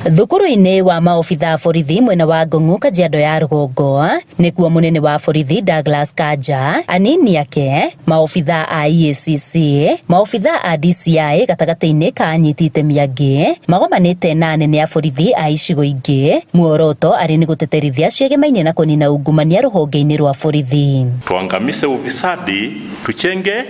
Thukuru-inĩ wa maobitha borithi mwena wa Ngong'u Kajiado ya rũgongo nĩkuo mũnene wa borithi Douglas Kanja, anini ake, maobitha a EACC, maobitha a DCI gatagatĩ-inĩ ka anyiti itemi angĩ magomanĩte na anene a borithi a icigo ingĩ, muoroto arĩ nĩ gũteterithia ciĩgemainie na kũnina ungumania rũhonge-inĩ rwa borithi. Tuangamize ufisadi, tuchenge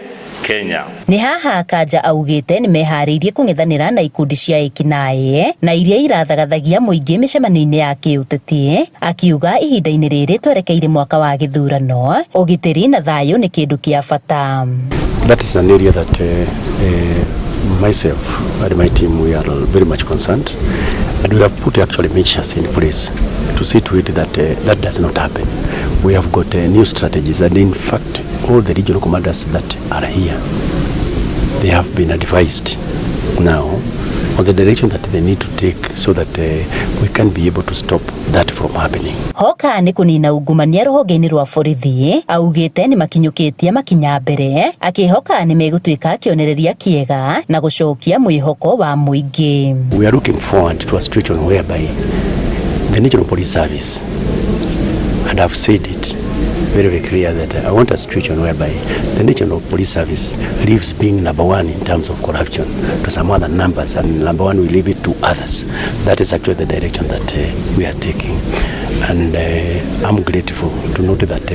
Kenya. Ni haha Kanja augĩte nĩ meharĩirie kũng'ethanĩra na ikundi cia ekinaĩ na iria irathagathagia mũingĩ mĩcemanio-inĩ ya kĩũteti, akiuga ihinda-inĩ rĩrĩ twerekeire mwaka wa gĩthurano, ũgitĩri na thayũ nĩ kĩndũ kĩa bata. That is an area that myself and my team we are very much concerned, and we have put actually measures in place to see to it that that does not happen. We have got new strategies, and in fact all the regional commanders that are here, they have been advised now on the direction that they need to take so that we can be able to stop that from happening. Hoka nĩ kũnina ungumania rũhonge-inĩ rwa borithi, augĩte nĩ makinyũkĩtie makinya mbere, akĩhoka nĩ megũtuĩka kĩonereria kĩega na gũcokia mwĩhoko wa mũingĩ. We are looking forward to a situation whereby the National Police Service, and I've said it very, very clear that I want a situation whereby the National Police Service leaves being number one in terms of corruption to some other numbers, and number one we leave it to others. That is actually the direction that we are taking, and I'm grateful to note that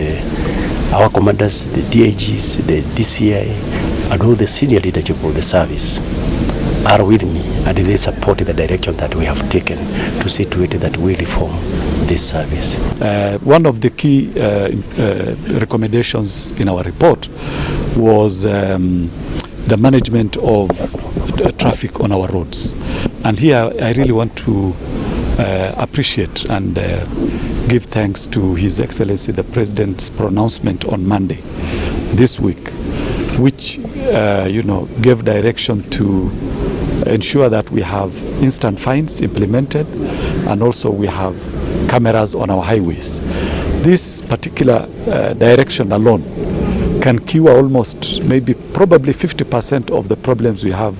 our commanders, the DIGs, the DCI, and all the senior leadership of the service are with me, and they support the direction that we have taken to see to it that we reform this service. One of the key recommendations in our report was the management of traffic on our roads. And here I really want to appreciate and give thanks to His Excellency the President's pronouncement on Monday this week, which gave direction to ensure that we have instant fines implemented, and also we have cameras on our highways. This particular direction alone can cure almost probably 50% of the problems we have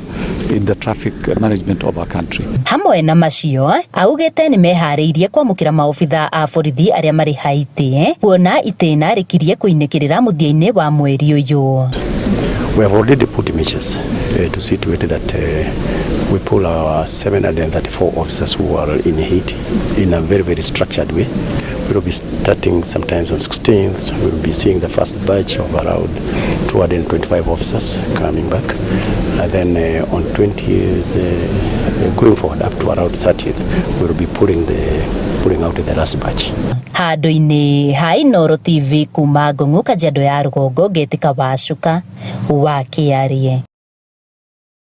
in the traffic management of our country. Hamwe na macio, augĩte nĩ meharĩirie kwamũkĩra maobitha a borithi arĩa marĩ haiti, kuona itĩna rĩkirie kũinĩkĩrĩra mũthia-inĩ wa mweri ũyũ. We have already put measures to see to it that we pull our 734 officers who are in Haiti in a very, very structured way. We will be starting sometimes on 16th. We will be seeing the first batch of around 225 officers coming back. And then on 20th, going forward up to around 30th, we will be pulling out the last batch. Handũ-inĩ ha Inooro TV kuma Ngong'u Kajiado ya rũgongo, Ngetĩka Wacuka wa Kĩarie.